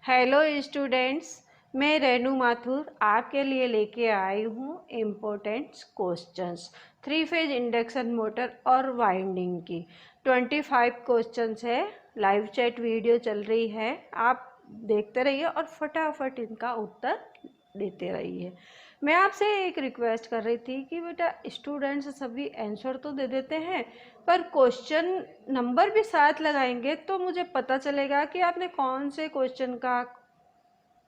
Hello students, मैं रेनू माथुर आपके लिए लेके आई हूँ important questions 3 phase induction motor और वाइंडिंग की 25 क्वेश्चंस है। लाइव चैट वीडियो चल रही है, आप देखते रहिए और फटाफट इनका उत्तर देते रहिए। मैं आपसे एक रिक्वेस्ट कर रही थी कि बेटा स्टूडेंट्स सभी आंसर तो दे देते हैं, पर क्वेश्चन नंबर भी साथ लगाएंगे तो मुझे पता चलेगा कि आपने कौन से क्वेश्चन का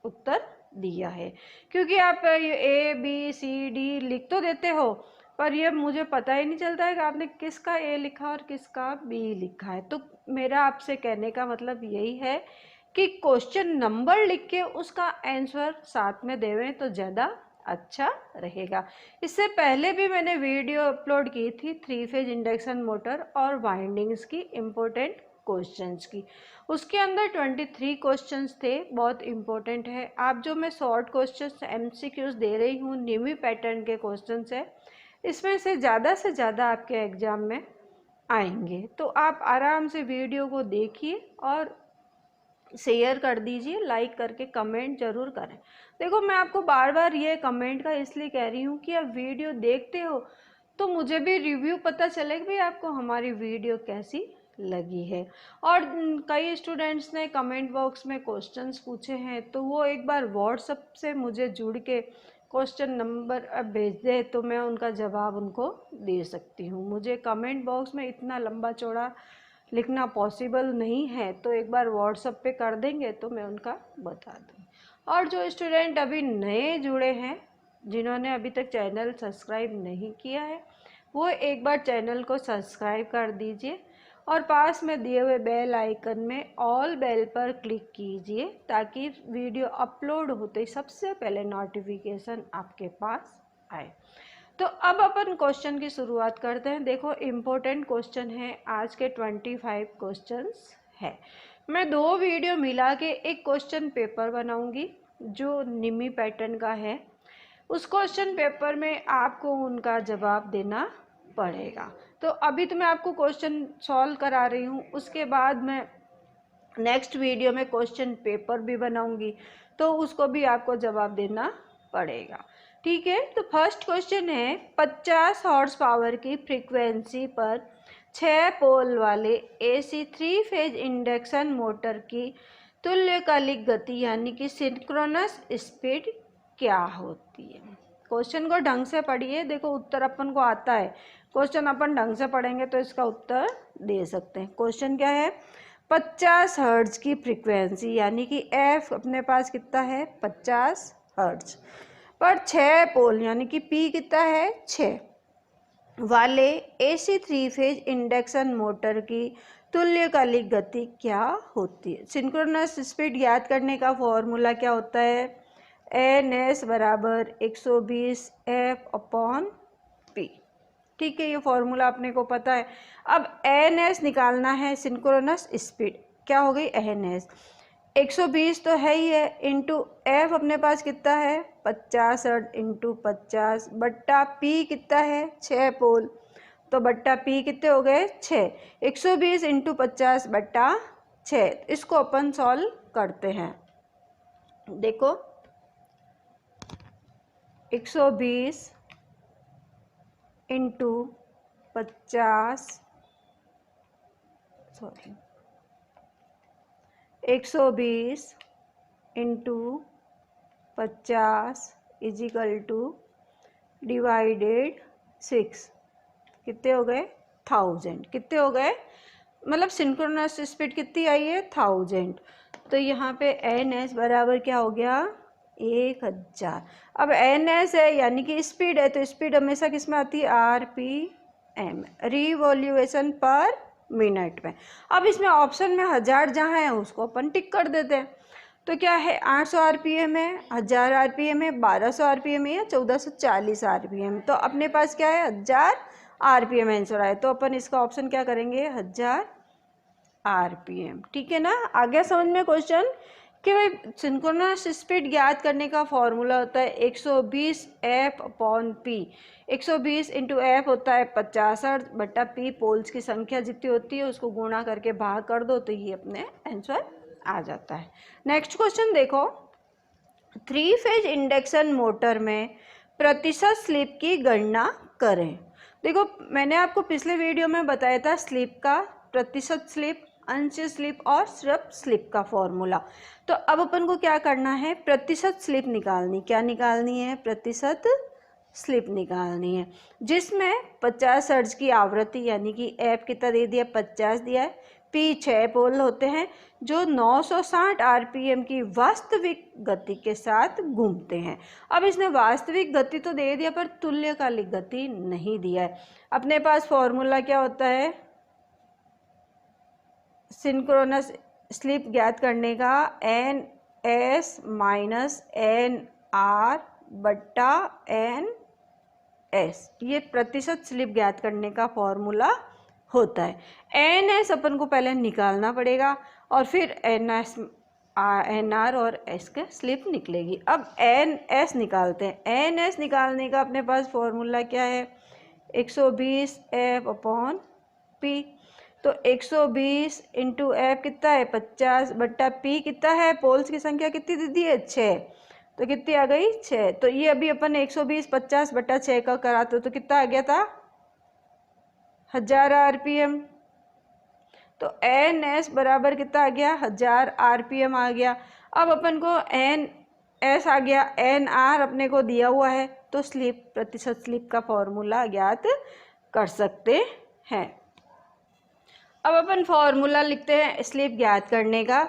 उत्तर दिया है। क्योंकि आप ए बी सी डी लिख तो देते हो, पर ये मुझे पता ही नहीं चलता है कि आपने किसका ए लिखा और किसका बी लिखा है। तो मेरा आपसे कहने का मतलब यही है कि क्वेश्चन नंबर लिख के उसका आंसर साथ में देवें तो ज़्यादा अच्छा रहेगा। इससे पहले भी मैंने वीडियो अपलोड की थी 3 फेज इंडक्शन मोटर और वाइंडिंग्स की इम्पोर्टेंट क्वेश्चंस की। उसके अंदर 23 क्वेश्चंस थे, बहुत इम्पोर्टेंट है। आप जो मैं शॉर्ट क्वेश्चंस MCQs दे रही हूँ, निमी पैटर्न के क्वेश्चंस है, इसमें से ज़्यादा आपके एग्ज़ाम में आएंगे। तो आप आराम से वीडियो को देखिए और शेयर कर दीजिए, लाइक करके कमेंट ज़रूर करें। देखो, मैं आपको बार बार ये कमेंट का इसलिए कह रही हूँ कि आप वीडियो देखते हो तो मुझे भी रिव्यू पता चले कि भाई आपको हमारी वीडियो कैसी लगी है। और कई स्टूडेंट्स ने कमेंट बॉक्स में क्वेश्चंस पूछे हैं, तो वो एक बार व्हाट्सएप से मुझे जुड़ के क्वेश्चन नंबर भेज दे तो मैं उनका जवाब उनको दे सकती हूँ। मुझे कमेंट बॉक्स में इतना लंबा चौड़ा लिखना पॉसिबल नहीं है, तो एक बार व्हाट्सएप पे कर देंगे तो मैं उनका बता दूँ। और जो स्टूडेंट अभी नए जुड़े हैं, जिन्होंने अभी तक चैनल सब्सक्राइब नहीं किया है, वो एक बार चैनल को सब्सक्राइब कर दीजिए और पास में दिए हुए बेल आइकन में ऑल बेल पर क्लिक कीजिए, ताकि वीडियो अपलोड होते ही सबसे पहले नोटिफिकेशन आपके पास आए। तो अब अपन क्वेश्चन की शुरुआत करते हैं। देखो, इम्पोर्टेंट क्वेश्चन है, आज के 25 क्वेश्चंस है। मैं 2 वीडियो मिला के एक क्वेश्चन पेपर बनाऊंगी जो निमी पैटर्न का है। उस क्वेश्चन पेपर में आपको उनका जवाब देना पड़ेगा। तो अभी तो मैं आपको क्वेश्चन सॉल्व करा रही हूँ, उसके बाद मैं नेक्स्ट वीडियो में क्वेश्चन पेपर भी बनाऊंगी, तो उसको भी आपको जवाब देना पड़ेगा। ठीक है, तो फर्स्ट क्वेश्चन है, 50 हॉर्स पावर की फ्रीक्वेंसी पर 6 पोल वाले AC 3 फेज इंडक्शन मोटर की तुल्यकालिक गति यानी कि सिंक्रोनस स्पीड क्या होती है। क्वेश्चन को ढंग से पढ़िए। देखो, उत्तर अपन को आता है, क्वेश्चन अपन ढंग से पढ़ेंगे तो इसका उत्तर दे सकते हैं। क्वेश्चन क्या है, 50 हर्ट्ज की फ्रीक्वेंसी यानी कि F अपने पास कितना है 50 हर्ट्ज पर 6 पोल यानी कि P कितना है 6 वाले AC 3 फेज इंडक्शन मोटर की तुल्यकालिक गति क्या होती है। सिंक्रोनस स्पीड याद करने का फॉर्मूला क्या होता है, NS बराबर 120 F/P। ठीक है, ये फॉर्मूला अपने को पता है। अब NS निकालना है, सिंक्रोनस स्पीड क्या हो गई NS 120 तो है ही है, इंटू F अपने पास कितना है 50 हर्ट्ज इंटू 50 बट्टा P कितना है 6 पोल, तो बट्टा P कितने हो गए 6, 120 इंटू 50 बट्टा 6। इसको अपन सॉल्व करते हैं। देखो, 120 into 50 sorry 120 into 50 is equal to divided 6, कितने हो गए 1000। कितने हो गए, मतलब सिंक्रोनस स्पीड कितनी आई है 1000। तो यहाँ पे NS बराबर क्या हो गया 1000। अब NS है यानी कि स्पीड है, तो स्पीड हमेशा किस में आती है RPM, रिवॉल्यूशन पर मिनट में। अब इसमें ऑप्शन में 1000 जहाँ है उसको अपन टिक कर देते हैं। तो क्या है 800 RPM है, 1000 RPM है, 1200 RPM है या 1440 RPM। तो अपने पास क्या है 1000 RPM आंसर आए, तो अपन इसका ऑप्शन क्या करेंगे 1000 RPM। ठीक है ना, आ गया समझ में क्वेश्चन कि भाई सिंक्रोनस स्पीड याद करने का फॉर्मूला होता है 120 F/P। 120 इंटू F होता है 50 हर्ट्ज बट्टा P पोल्स की संख्या जितनी होती है उसको गुणा करके भाग कर दो, तो ये अपने आंसर आ जाता है। नेक्स्ट क्वेश्चन देखो, 3 फेज इंडक्शन मोटर में प्रतिशत स्लिप की गणना करें। देखो मैंने आपको पिछले वीडियो में बताया था स्लिप का, प्रतिशत स्लिप, अंश स्लिप और सिर्फ स्लिप का फॉर्मूला। तो अब अपन को क्या करना है, प्रतिशत स्लिप निकालनी। क्या निकालनी है, प्रतिशत स्लिप निकालनी है, जिसमें 50 हर्ट्ज की आवृत्ति यानी कि एफ कितना दे दिया, 50 दिया है, पी 6 पोल होते हैं जो 960 आरपीएम की वास्तविक गति के साथ घूमते हैं। अब इसने वास्तविक गति तो दे दिया पर तुल्यकालिक गति नहीं दिया है। अपने पास फॉर्मूला क्या होता है सिंक्रोनस स्लिप ज्ञात करने का, N S minus N R बट्टा एन एस, ये प्रतिशत स्लिप ज्ञात करने का फॉर्मूला होता है। एन एस अपन को पहले निकालना पड़ेगा और फिर एन आर और एस का स्लिप निकलेगी। अब एन एस निकालते हैं। एन एस निकालने का अपने पास फॉर्मूला क्या है, 120 एफ अपॉन पी। तो 120 इंटू एफ कितना है 50 बट्टा पी कितना है, पोल्स की संख्या कितनी दे दी है 6, तो कितनी आ गई 6। तो ये अभी अपन 120 50 बट्टा 6 का कराते तो कितना आ गया था 1000 आरपीएम। तो एन एस बराबर कितना आ गया 1000 आरपीएम आ गया। अब अपन को एन एस आ गया, एन आर अपने को दिया हुआ है, तो स्लिप प्रतिशत स्लिप का फॉर्मूला ज्ञात कर सकते हैं। अब अपन फॉर्मूला लिखते हैं स्लिप ज्ञात करने का,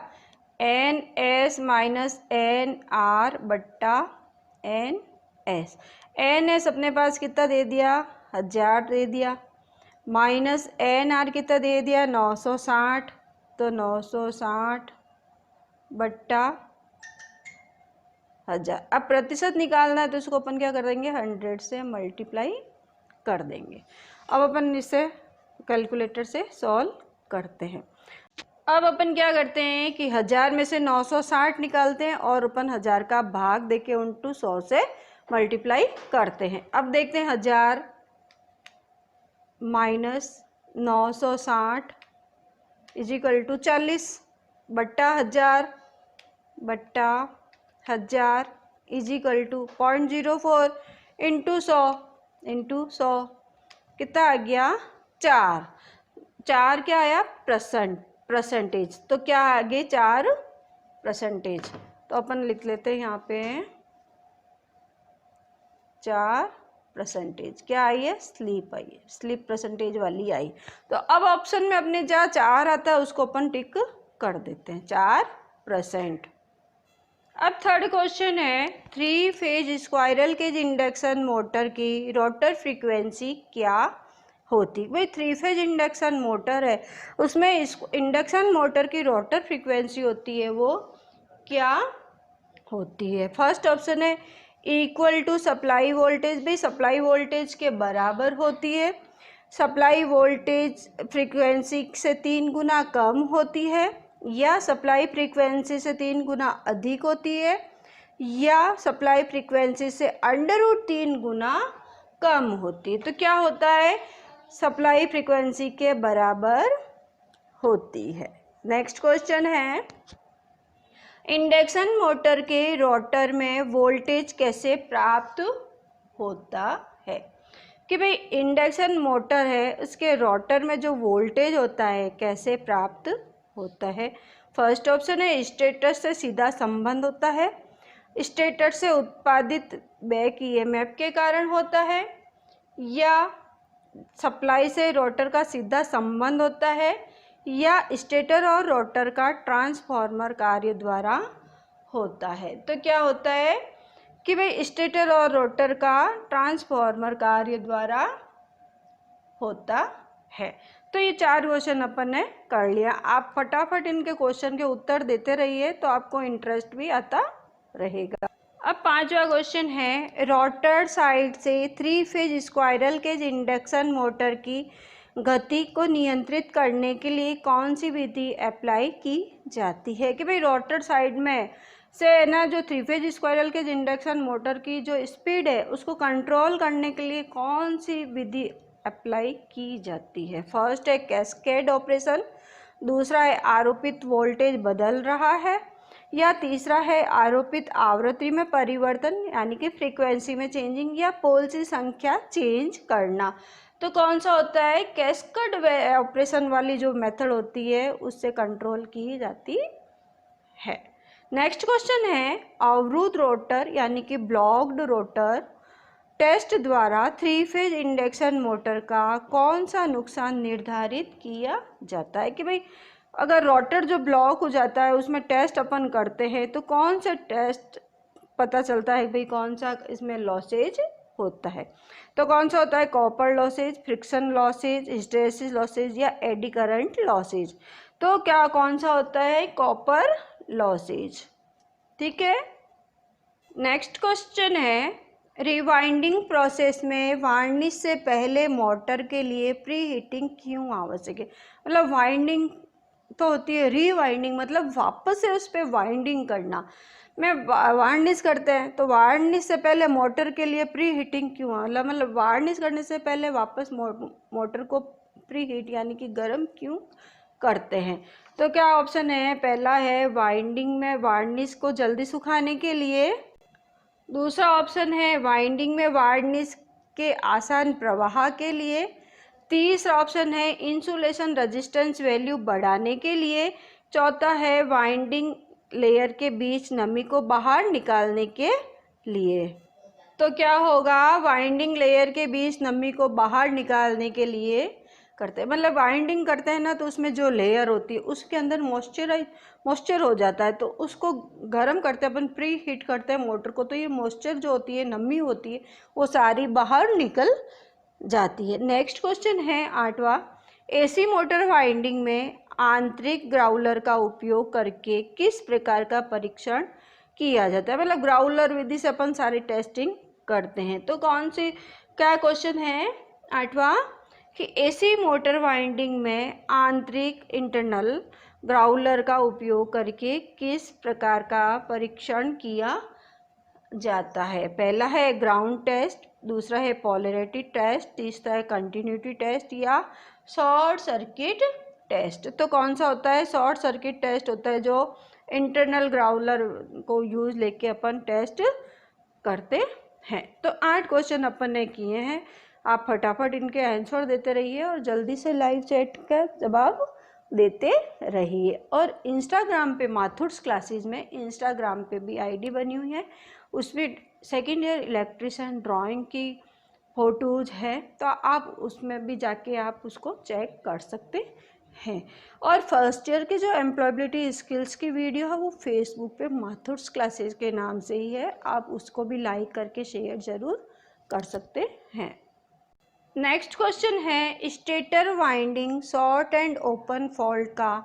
N S minus N R बट्टा एन एस। एन एस अपने पास कितना दे दिया 1000 दे दिया, माइनस एन आर कितना दे दिया 960, तो 960 बट्टा 1000। अब प्रतिशत निकालना है तो इसको अपन क्या कर देंगे 100 से मल्टीप्लाई कर देंगे। अब अपन इसे कैलकुलेटर से सॉल्व करते हैं। अब अपन क्या करते हैं कि 1000 में से 960 निकालते हैं और अपन 1000 का भाग देके उनटू 100 से मल्टीप्लाई करते हैं। अब देखते हैं 1000 माइनस 960 इजिकल टू 40 बट्टा 1000 इजिकल टू 0.04 इंटू 100 कितना आ गया 4 क्या आया परसेंटेज, तो क्या आगे 4%। तो अपन लिख लेते हैं यहाँ पे 4%। क्या आई है स्लिप आई है, स्लिप परसेंटेज वाली आई। तो अब ऑप्शन में अपने जहाँ 4 आता है उसको अपन टिक कर देते हैं 4%। अब थर्ड क्वेश्चन है 3 phase squirrel cage induction motor की रोटर फ्रीक्वेंसी क्या होती। भाई 3 फेज इंडक्शन मोटर है, उसमें इंडक्शन मोटर की रोटर फ्रीक्वेंसी होती है वो क्या होती है। फर्स्ट ऑप्शन है इक्वल टू सप्लाई वोल्टेज। भाई सप्लाई वोल्टेज के बराबर होती है, सप्लाई वोल्टेज फ्रीक्वेंसी से 3 गुना कम होती है, या सप्लाई फ्रीक्वेंसी से 3 गुना अधिक होती है, या सप्लाई फ्रीक्वेंसी से √3 गुना कम होती है। तो क्या होता है सप्लाई फ्रीक्वेंसी के बराबर होती है। नेक्स्ट क्वेश्चन है इंडक्शन मोटर के रोटर में वोल्टेज कैसे प्राप्त होता है। कि भाई इंडक्शन मोटर है उसके रोटर में जो वोल्टेज होता है कैसे प्राप्त होता है। फर्स्ट ऑप्शन है स्टेटर से सीधा संबंध होता है, स्टेटर से उत्पादित बैक ईएमएफ के कारण होता है, या सप्लाई से रोटर का सीधा संबंध होता है, या स्टेटर और रोटर का ट्रांसफॉर्मर कार्य द्वारा होता है। तो क्या होता है कि भाई स्टेटर और रोटर का ट्रांसफॉर्मर कार्य द्वारा होता है। तो ये 4 क्वेश्चन अपन ने कर लिया। आप फटाफट इनके क्वेश्चन के उत्तर देते रहिए तो आपको इंटरेस्ट भी आता रहेगा। अब 5वां क्वेश्चन है रोटर साइड से 3 phase squirrel cage induction motor की गति को नियंत्रित करने के लिए कौन सी विधि अप्लाई की जाती है। कि भाई रोटर साइड में से ना जो 3 phase squirrel cage induction motor की जो स्पीड है उसको कंट्रोल करने के लिए कौन सी विधि अप्लाई की जाती है। फर्स्ट है कैस्केड ऑपरेशन, दूसरा है आरोपित वोल्टेज बदल रहा है, या तीसरा है आरोपित आवृत्ति में परिवर्तन यानी कि फ्रीक्वेंसी में चेंजिंग, या पोल्स की संख्या चेंज करना। तो कौन सा होता है, कैस्केड ऑपरेशन वाली जो मेथड होती है उससे कंट्रोल की जाती है। नेक्स्ट क्वेश्चन है, अवरुद्ध रोटर यानी कि ब्लॉक्ड रोटर टेस्ट द्वारा 3 फेज इंडक्शन मोटर का कौन सा नुकसान निर्धारित किया जाता है। कि भाई अगर रोटर जो ब्लॉक हो जाता है उसमें टेस्ट अपन करते हैं तो कौन सा टेस्ट पता चलता है भाई कौन सा इसमें लॉसेज होता है। तो कौन सा होता है, copper losses, friction losses, hysteresis losses, या एडी करंट लॉसेज। तो क्या कौन सा होता है, कॉपर लॉसेज। ठीक है। नेक्स्ट क्वेश्चन है, रिवाइंडिंग प्रोसेस में वार्निश से पहले मोटर के लिए प्री हीटिंग क्यों आवश्यक है। मतलब वाइंडिंग तो होती है, रीवाइंडिंग मतलब वापस से उस पर वाइंडिंग करना। में वार्निश करते हैं तो वार्निश से पहले मोटर के लिए प्री हीटिंग क्यों, मतलब वार्निश करने से पहले वापस मोटर को प्री हीट यानी कि गर्म क्यों करते हैं। तो क्या ऑप्शन है, पहला है वाइंडिंग में वार्निश को जल्दी सुखाने के लिए, दूसरा ऑप्शन है वाइंडिंग में वार्निश के आसान प्रवाह के लिए, तीसरा ऑप्शन है इंसुलेशन रेजिस्टेंस वैल्यू बढ़ाने के लिए, चौथा है वाइंडिंग लेयर के बीच नमी को बाहर निकालने के लिए। तो क्या होगा, वाइंडिंग लेयर के बीच नमी को बाहर निकालने के लिए करते हैं। मतलब वाइंडिंग करते हैं ना तो उसमें जो लेयर होती है उसके अंदर मॉइस्चर हो जाता है, तो उसको गर्म करते हैं अपन, प्री हीट करते हैं मोटर को, तो ये मॉइस्चर जो होती है, नमी होती है, वो सारी बाहर निकल जाती है। नेक्स्ट क्वेश्चन है 8वां, एसी मोटर वाइंडिंग में आंतरिक ग्राउलर का उपयोग करके किस प्रकार का परीक्षण किया जाता है। मतलब ग्राउलर विधि से अपन सारी टेस्टिंग करते हैं। तो कौन सी, क्या क्वेश्चन है 8वां, कि एसी मोटर वाइंडिंग में आंतरिक इंटरनल ग्राउलर का उपयोग करके किस प्रकार का परीक्षण किया जाता है। पहला है ग्राउंड टेस्ट, दूसरा है पोलैरिटी टेस्ट, तीसरा है कंटिन्यूटी टेस्ट, या शॉर्ट सर्किट टेस्ट। तो कौन सा होता है, शॉर्ट सर्किट टेस्ट होता है, जो इंटरनल ग्राउलर को यूज लेके अपन टेस्ट करते हैं। तो 8 क्वेश्चन अपन ने किए हैं, आप फटाफट इनके आंसर देते रहिए और जल्दी से लाइव चैट का जवाब देते रहिए। और इंस्टाग्राम पे माथुर्स क्लासेस में इंस्टाग्राम पे भी आईडी बनी हुई है, उसमें सेकेंड ईयर इलेक्ट्रिशियन ड्राइंग की फ़ोटोज़ है, तो आप उसमें भी जाके आप उसको चेक कर सकते हैं। और फर्स्ट ईयर के जो एम्प्लॉयबिलिटी स्किल्स की वीडियो है वो फेसबुक पे माथुर्स क्लासेस के नाम से ही है, आप उसको भी लाइक करके शेयर ज़रूर कर सकते हैं। नेक्स्ट क्वेश्चन है, stator winding short and open fault का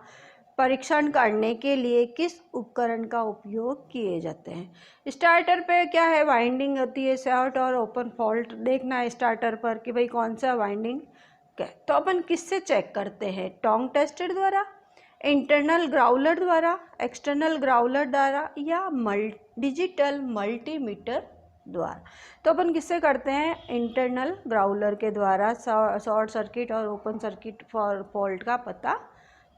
परीक्षण करने के लिए किस उपकरण का उपयोग किए जाते हैं। स्टार्टर पे क्या है, वाइंडिंग होती है शॉर्ट और ओपन फॉल्ट देखना है स्टार्टर पर कि भाई कौन सा वाइंडिंग क्या। तो अपन किससे चेक करते हैं, टोंग टेस्टर द्वारा, इंटरनल ग्राउलर द्वारा, एक्सटर्नल ग्राउलर द्वारा, या डिजिटल मल्टीमीटर द्वारा। तो अपन किससे करते हैं, इंटरनल ग्राउलर के द्वारा शॉर्ट सर्किट और ओपन सर्किट फॉल्ट का पता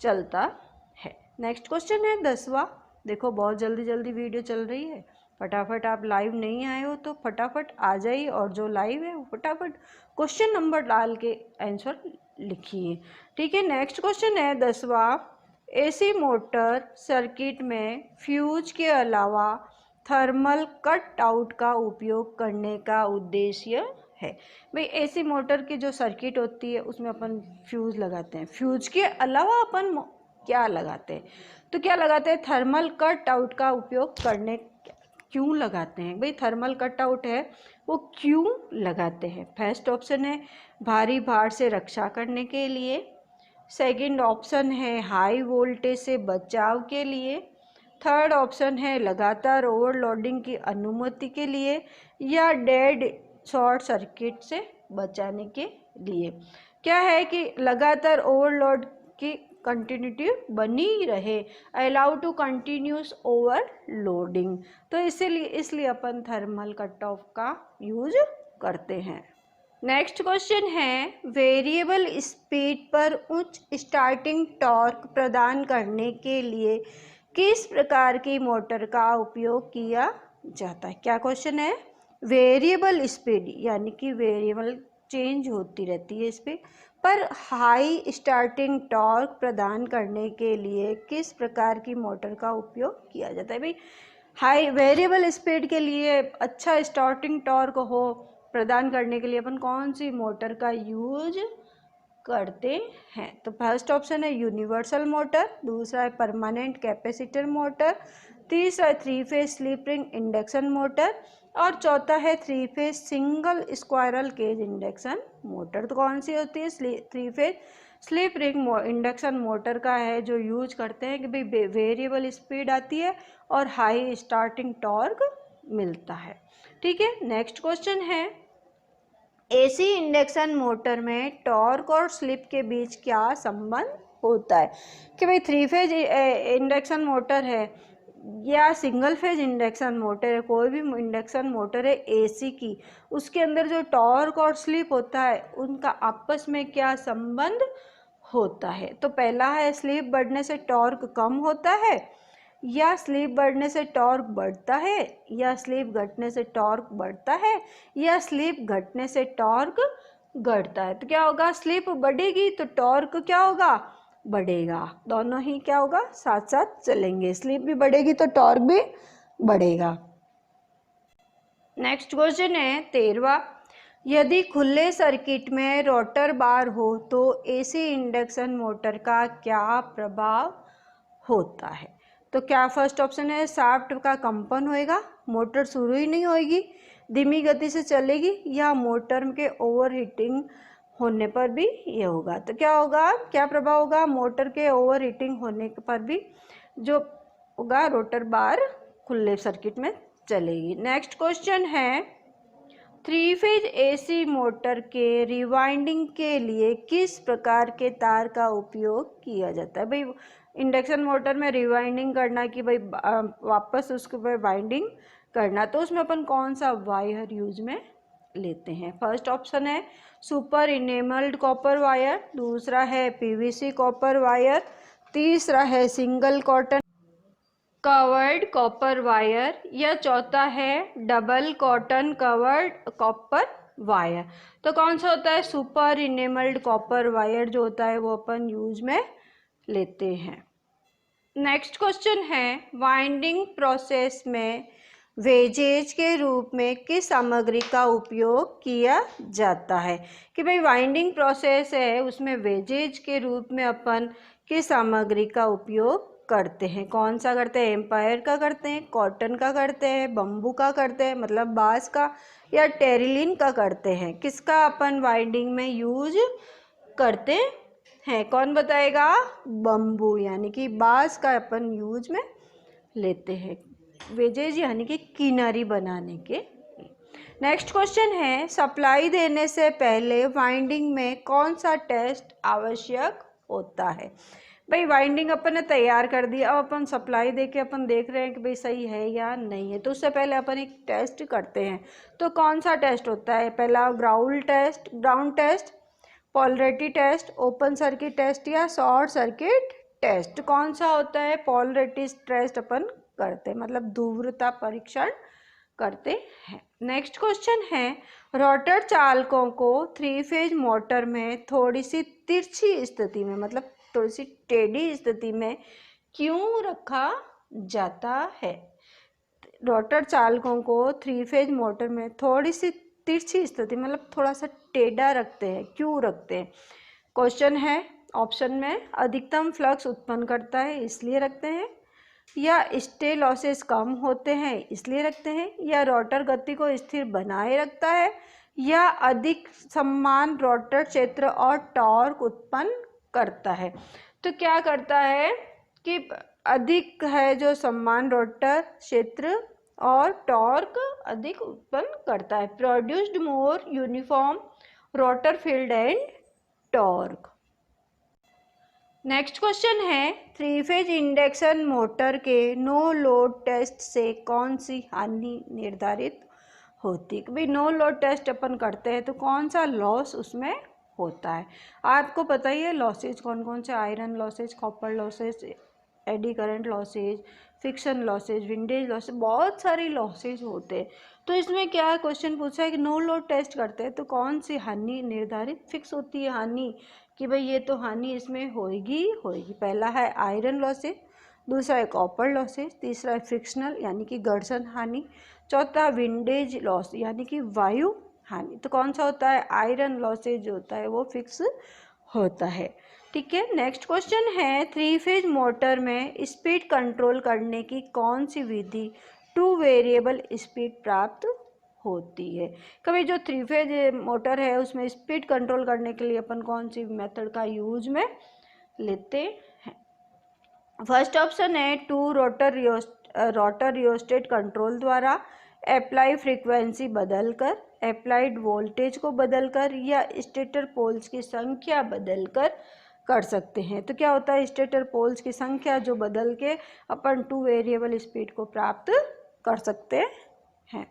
चलता है। नेक्स्ट क्वेश्चन है 10वां, देखो बहुत जल्दी जल्दी वीडियो चल रही है, फटाफट आप लाइव नहीं आए हो तो फटाफट आ जाइए, और जो लाइव है वो फटाफट क्वेश्चन नंबर डाल के आंसर लिखिए। ठीक है। नेक्स्ट क्वेश्चन है 10वां, एसी मोटर सर्किट में फ्यूज के अलावा थर्मल कट आउट का उपयोग करने का उद्देश्य है। भाई एसी मोटर की जो सर्किट होती है उसमें अपन फ्यूज लगाते हैं, फ्यूज के अलावा अपन क्या लगाते हैं, तो क्या लगाते हैं, थर्मल कट आउट का उपयोग करने, क्यों लगाते हैं भाई, थर्मल कट आउट है वो क्यों लगाते हैं। फर्स्ट ऑप्शन है भारी भार से रक्षा करने के लिए, सेकंड ऑप्शन है हाई वोल्टेज से बचाव के लिए, थर्ड ऑप्शन है लगातार ओवरलोडिंग की अनुमति के लिए, या डेड शॉर्ट सर्किट से बचाने के लिए। क्या है कि लगातार ओवरलोड की कंटिन्यूटी बनी रहे, अलाउ टू कंटिन्यूस ओवरलोडिंग, तो इसलिए अपन थर्मल कट ऑफ का यूज करते हैं। नेक्स्ट क्वेश्चन है, वेरिएबल स्पीड पर उच्च स्टार्टिंग टॉर्क प्रदान करने के लिए किस प्रकार की मोटर का उपयोग किया जाता है। क्या क्वेश्चन है, वेरिएबल स्पीड यानी कि वेरिएबल चेंज होती रहती है स्पीड पर हाई स्टार्टिंग टॉर्क प्रदान करने के लिए किस प्रकार की मोटर का उपयोग किया जाता है। भाई हाई वेरिएबल स्पीड के लिए अच्छा स्टार्टिंग टॉर्क हो प्रदान करने के लिए अपन कौन सी मोटर का यूज करते हैं। तो फर्स्ट ऑप्शन है यूनिवर्सल मोटर, दूसरा है परमानेंट कैपेसिटर मोटर, तीसरा है three phase slip ring induction motor और चौथा है three phase single squirrel cage induction motor. तो कौन सी होती है, three phase slip ring induction motor का है जो यूज करते हैं कि भाई वेरिएबल स्पीड आती है और हाई स्टार्टिंग टॉर्क मिलता है। ठीक है, नेक्स्ट क्वेश्चन है, एसी इंडक्शन मोटर में टॉर्क और स्लिप के बीच क्या संबंध होता है। कि भाई थ्री फेज इंडक्शन मोटर है या सिंगल फेज इंडक्शन मोटर है, कोई भी इंडक्शन मोटर है एसी की, उसके अंदर जो टॉर्क और स्लिप होता है उनका आपस में क्या संबंध होता है। तो पहला है, स्लिप बढ़ने से टॉर्क कम होता है या स्लिप बढ़ने से टॉर्क बढ़ता है या स्लिप घटने से टॉर्क बढ़ता है या स्लिप घटने से टॉर्क घटता है। तो क्या होगा, स्लिप बढ़ेगी तो टॉर्क क्या होगा, बढ़ेगा। दोनों ही क्या होगा, साथ साथ चलेंगे, स्लिप भी बढ़ेगी तो टॉर्क भी बढ़ेगा। नेक्स्ट क्वेश्चन है 13वां, यदि खुले सर्किट में रोटर बार हो तो एसी इंडक्शन मोटर का क्या प्रभाव होता है। तो क्या फर्स्ट ऑप्शन है, शाफ्ट का कंपन होएगा, मोटर शुरू ही नहीं होएगी, धीमी गति से चलेगी या मोटर के ओवरहीटिंग होने पर भी ये होगा। तो क्या होगा, क्या प्रभाव होगा, मोटर के ओवरहीटिंग होने पर भी जो होगा रोटर बार खुले सर्किट में चलेगी। नेक्स्ट क्वेश्चन है, थ्री फेज एसी मोटर के रिवाइंडिंग के लिए किस प्रकार के तार का उपयोग किया जाता है। भाई इंडक्शन मोटर में रिवाइंडिंग करना कि भाई वापस उसके ऊपर वाइंडिंग करना, तो उसमें अपन कौन सा वायर यूज में लेते हैं। फर्स्ट ऑप्शन है सुपर इनेमल्ड कॉपर वायर, दूसरा है पीवीसी कॉपर वायर, तीसरा है single cotton covered copper wire या चौथा है double cotton covered copper wire. तो कौन सा होता है, सुपर इनेमल्ड कॉपर वायर जो होता है वो अपन यूज में लेते हैं। नेक्स्ट क्वेश्चन है, वाइंडिंग प्रोसेस में वेजेज के रूप में किस सामग्री का उपयोग किया जाता है। कि भाई वाइंडिंग प्रोसेस है उसमें वेजेज के रूप में अपन किस सामग्री का उपयोग करते हैं। कौन सा करते हैं, एम्पायर का करते हैं, कॉटन का करते हैं, बम्बू का करते हैं मतलब बांस का, या टेरिलिन का करते हैं। किसका अपन वाइंडिंग में यूज करते हैं, कौन बताएगा, बम्बू यानी कि बांस का अपन यूज में लेते हैं, वेजेज यानी कि किनारी बनाने के। नेक्स्ट क्वेश्चन है, सप्लाई देने से पहले वाइंडिंग में कौन सा टेस्ट आवश्यक होता है। भाई वाइंडिंग अपन ने तैयार कर दी, अब अपन सप्लाई दे के अपन देख रहे हैं कि भाई सही है या नहीं है, तो उससे पहले अपन एक टेस्ट करते हैं। तो कौन सा टेस्ट होता है, पहला ground test, polarity test, open circuit test या शॉर्ट सर्किट टेस्ट। कौन सा होता है, पोलरिटी टेस्ट अपन करते हैं मतलब ध्रुवता परीक्षण करते हैं। नेक्स्ट क्वेश्चन है, रोटर चालकों को थ्री फेज मोटर में थोड़ी सी तिरछी स्थिति में मतलब थोड़ी सी टेढ़ी स्थिति में क्यों रखा जाता है। रोटर चालकों को थ्री फेज मोटर में थोड़ी सी तिरछी स्थिति मतलब थोड़ा सा टेढ़ा रखते हैं, क्यों रखते हैं। क्वेश्चन है ऑप्शन में, अधिकतम फ्लक्स उत्पन्न करता है इसलिए रखते हैं, या स्टे लॉसेस कम होते हैं इसलिए रखते हैं, या रोटर गति को स्थिर बनाए रखता है, या अधिक समान रोटर क्षेत्र और टॉर्क उत्पन्न करता है। तो क्या करता है कि अधिक है जो समान रोटर क्षेत्र और टॉर्क अधिक उत्पन्न करता है, produced more uniform rotor field and torque. Next question है, थ्री फेज इंडक्शन मोटर के नो लोड टेस्ट से कौन सी हानि निर्धारित होती है। भाई नो लोड टेस्ट अपन करते हैं तो कौन सा लॉस उसमें होता है। आपको पता ही है लॉसेज कौन कौन से, iron losses, copper losses, eddy current losses, fiction losses, windage losses, बहुत सारी लॉसेज होते हैं। तो इसमें क्या क्वेश्चन पूछा है कि नो लोड टेस्ट करते हैं तो कौन सी हानि निर्धारित फिक्स होती है हानि, कि भाई ये तो हानि इसमें होएगी होएगी। पहला है आयरन लॉसेज, दूसरा है कॉपर लॉसेज, तीसरा है फ्रिक्शनल यानी कि घर्षण हानि, चौथा विंडेज लॉस यानी कि वायु हानि। तो कौन सा होता है, आयरन लॉसेज जो होता है वो फिक्स होता है। ठीक है, नेक्स्ट क्वेश्चन है 3 फेज मोटर में स्पीड कंट्रोल करने की कौन सी विधि 2 वेरिएबल स्पीड प्राप्त होती है। कभी जो 3 फेज मोटर है उसमें स्पीड कंट्रोल करने के लिए अपन कौन सी मेथड का यूज में लेते हैं। फर्स्ट ऑप्शन है 2 रोटर रियोस्टेट कंट्रोल द्वारा, अप्लाई फ्रीक्वेंसी बदलकर, अप्लाइड वोल्टेज को बदलकर, या स्टेटर पोल्स की संख्या बदलकर कर सकते हैं। तो क्या होता है, स्टेटर पोल्स की संख्या जो बदल के अपन 2 वेरिएबल स्पीड को प्राप्त कर सकते हैं।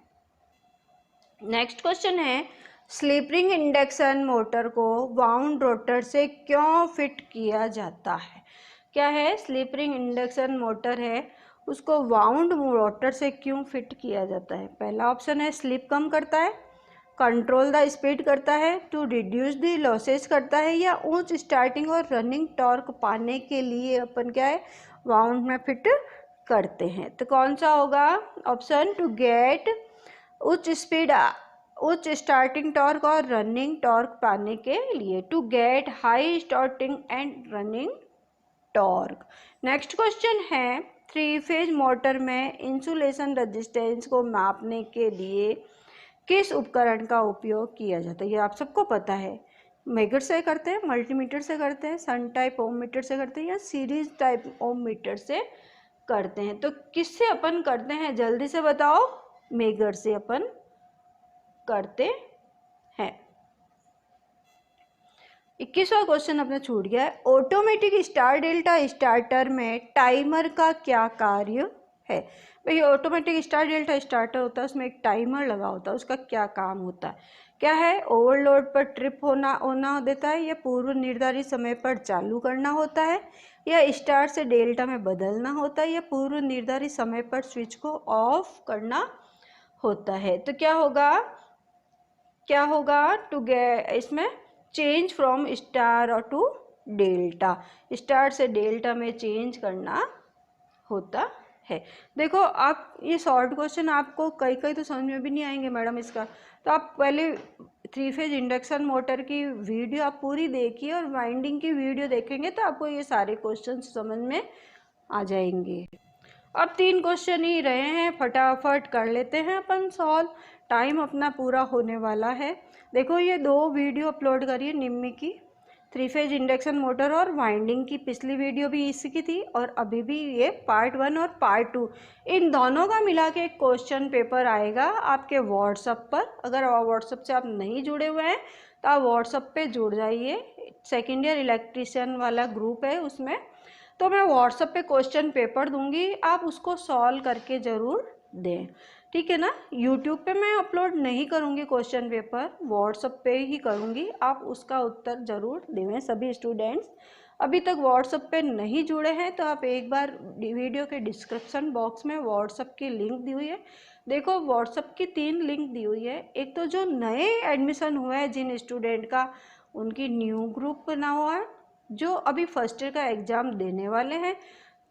नेक्स्ट क्वेश्चन है स्लिप रिंग इंडक्शन मोटर को वाउंड रोटर से क्यों फिट किया जाता है। क्या है, स्लिप रिंग इंडक्शन मोटर है उसको वाउंड रोटर से क्यों फिट किया जाता है। पहला ऑप्शन है स्लिप कम करता है, कंट्रोल द स्पीड करता है, टू रिड्यूस द लॉसेस करता है, या उच्च स्टार्टिंग और रनिंग टॉर्क पाने के लिए अपन क्या है वाउंड में फिट करते हैं। तो कौन सा होगा ऑप्शन, टू गेट उच्च स्पीड, उच्च स्टार्टिंग टॉर्क और रनिंग टॉर्क पाने के लिए, to get high starting and running torque. Next question है 3 फेज मोटर में इंसुलेशन रेजिस्टेंस को मापने के लिए किस उपकरण का उपयोग किया जाता है। ये आप सबको पता है, मेगर से करते हैं, मल्टीमीटर से करते हैं, सन टाइप ओम मीटर से करते हैं, या सीरीज टाइप ओम मीटर से करते हैं। तो किससे अपन करते हैं जल्दी से बताओ, मेगर से अपन करते हैं। 21वां क्वेश्चन अपना छूट गया है, ऑटोमेटिक स्टार डेल्टा स्टार्टर में टाइमर का क्या कार्य है। भाई ऑटोमेटिक स्टार डेल्टा स्टार्टर होता है उसमें एक टाइमर लगा होता है, उसका क्या काम होता है। क्या है, ओवरलोड पर ट्रिप होना देता है, या पूर्व निर्धारित समय पर चालू करना होता है, या स्टार से डेल्टा में बदलना होता है, या पूर्व निर्धारित समय पर स्विच को ऑफ करना होता है। तो क्या होगा टू गेट, इसमें चेंज फ्रॉम स्टार और टू डेल्टा, स्टार से डेल्टा में चेंज करना होता है। देखो आप ये शॉर्ट क्वेश्चन आपको कई तो समझ में भी नहीं आएंगे मैडम इसका, तो आप पहले 3 फेज इंडक्शन मोटर की वीडियो आप पूरी देखिए और वाइंडिंग की वीडियो देखेंगे तो आपको ये सारे क्वेश्चन समझ में आ जाएंगे। अब 3 क्वेश्चन ही रहे हैं, फटाफट कर लेते हैं अपन सॉल्व, टाइम अपना पूरा होने वाला है। देखो ये 2 वीडियो अपलोड करिए निम्मी की, 3 फेज इंडक्शन मोटर और वाइंडिंग की, पिछली वीडियो भी इसी की थी और अभी भी ये पार्ट 1 और पार्ट 2, इन दोनों का मिला के एक क्वेश्चन पेपर आएगा आपके व्हाट्सएप पर। अगर व्हाट्सएप से आप नहीं जुड़े हुए हैं तो आप व्हाट्सएप पे जुड़ जाइए, सेकेंड ईयर इलेक्ट्रीशियन वाला ग्रुप है उसमें, तो मैं व्हाट्सएप पे क्वेश्चन पेपर दूंगी, आप उसको सॉल्व करके ज़रूर दें, ठीक है ना। यूट्यूब पे मैं अपलोड नहीं करूंगी क्वेश्चन पेपर, व्हाट्सएप पे ही करूंगी, आप उसका उत्तर ज़रूर दें। सभी स्टूडेंट्स अभी तक व्हाट्सएप पे नहीं जुड़े हैं तो आप एक बार वीडियो के डिस्क्रिप्शन बॉक्स में व्हाट्सएप की लिंक दी हुई है, देखो व्हाट्सएप की 3 लिंक दी हुई है। एक तो जो नए एडमिशन हुआ है जिन स्टूडेंट का, उनकी न्यू ग्रुप बना हुआ है, जो अभी फर्स्ट ईयर का एग्ज़ाम देने वाले हैं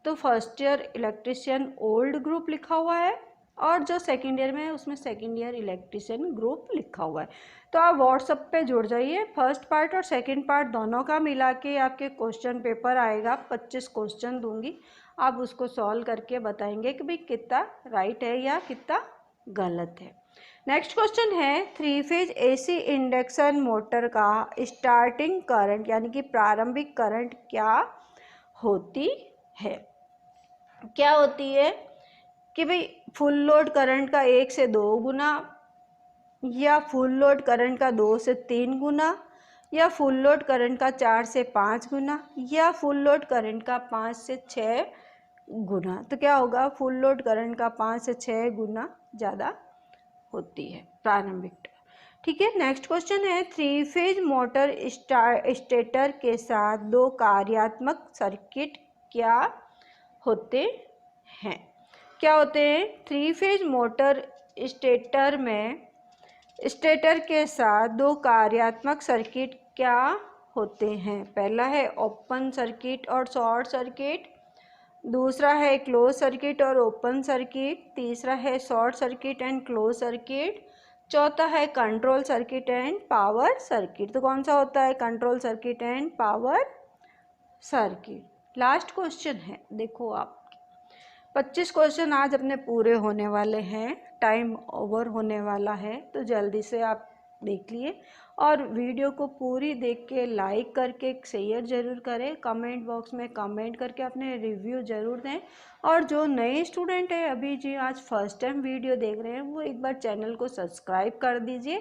तो first year electrician old group लिखा हुआ है, और जो सेकेंड ईयर में है उसमें सेकेंड ईयर इलेक्ट्रीशियन ग्रुप लिखा हुआ है। तो आप व्हाट्सएप पे जुड़ जाइए, फर्स्ट पार्ट और सेकंड पार्ट दोनों का मिला के आपके क्वेश्चन पेपर आएगा, 25 क्वेश्चन दूंगी, आप उसको सॉल्व करके बताएंगे कि भाई कितना राइट है या कितना गलत है। नेक्स्ट क्वेश्चन है 3 फेज एसी इंडक्शन मोटर का स्टार्टिंग करंट यानी कि प्रारंभिक करंट क्या होती है। क्या होती है कि भाई फुल लोड करंट का 1 से 2 गुना, या फुल लोड करंट का 2 से 3 गुना, या फुल लोड करंट का 4 से 5 गुना, या फुल लोड करंट का 5 से 6 गुना। तो क्या होगा, फुल लोड करंट का 5 से 6 गुना ज़्यादा होती है, प्रारंभिक। ठीक है, नेक्स्ट क्वेश्चन है, 3 फेज मोटर स्टेटर के साथ 2 कार्यात्मक सर्किट क्या होते हैं? क्या होते हैं? 3 फेज मोटर स्टेटर में स्टेटर के साथ 2 कार्यात्मक सर्किट क्या होते हैं? पहला है ओपन सर्किट और शॉर्ट सर्किट, दूसरा है क्लोज सर्किट और ओपन सर्किट, तीसरा है short circuit and close circuit, चौथा है control circuit and power circuit. तो कौन सा होता है? Control circuit and power circuit. Last question है, देखो आप 25 क्वेश्चन आज अपने पूरे होने वाले हैं, टाइम ओवर होने वाला है, तो जल्दी से आप देख लिए और वीडियो को पूरी देख के लाइक करके शेयर ज़रूर करें, कमेंट बॉक्स में कमेंट करके अपने रिव्यू ज़रूर दें। और जो नए स्टूडेंट है अभी जी आज फर्स्ट टाइम वीडियो देख रहे हैं, वो एक बार चैनल को सब्सक्राइब कर दीजिए,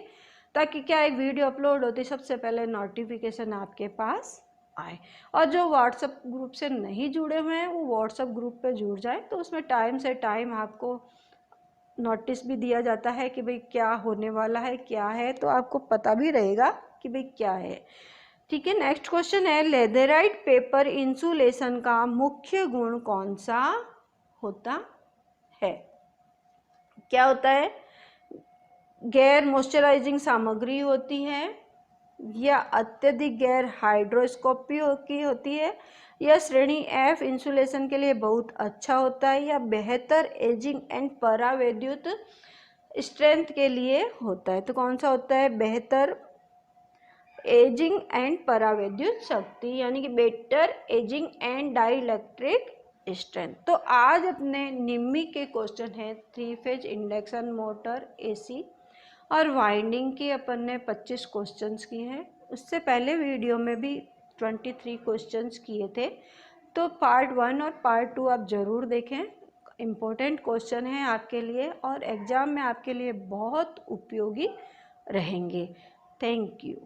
ताकि क्या एक वीडियो अपलोड होती सबसे पहले नोटिफिकेशन आपके पास आए। और जो व्हाट्सएप ग्रुप से नहीं जुड़े हुए हैं वो व्हाट्सएप ग्रुप पे जुड़ जाए, तो उसमें टाइम से टाइम आपको नोटिस भी दिया जाता है कि भाई क्या होने वाला है, क्या है, तो आपको पता भी रहेगा कि भाई क्या है। ठीक है, नेक्स्ट क्वेश्चन है, लेदराइट पेपर इंसुलेशन का मुख्य गुण कौन सा होता है? क्या होता है? गैर मॉइस्चराइजिंग सामग्री होती है, या अत्यधिक गैर हाइड्रोस्कोपी की होती है, या श्रेणी एफ इंसुलेशन के लिए बहुत अच्छा होता है, या बेहतर एजिंग एंड परावैद्युत स्ट्रेंथ के लिए होता है। तो कौन सा होता है? बेहतर एजिंग एंड परावैद्युत शक्ति, यानी कि better ageing and dielectric strength. तो आज अपने निम्मी के क्वेश्चन हैं 3 फेज इंडक्शन मोटर एसी और वाइंडिंग की अपन ने 25 क्वेश्चंस किए हैं। उससे पहले वीडियो में भी 23 क्वेश्चंस किए थे, तो पार्ट 1 और पार्ट 2 आप ज़रूर देखें, इम्पोर्टेंट क्वेश्चन है आपके लिए और एग्ज़ाम में आपके लिए बहुत उपयोगी रहेंगे। Thank you.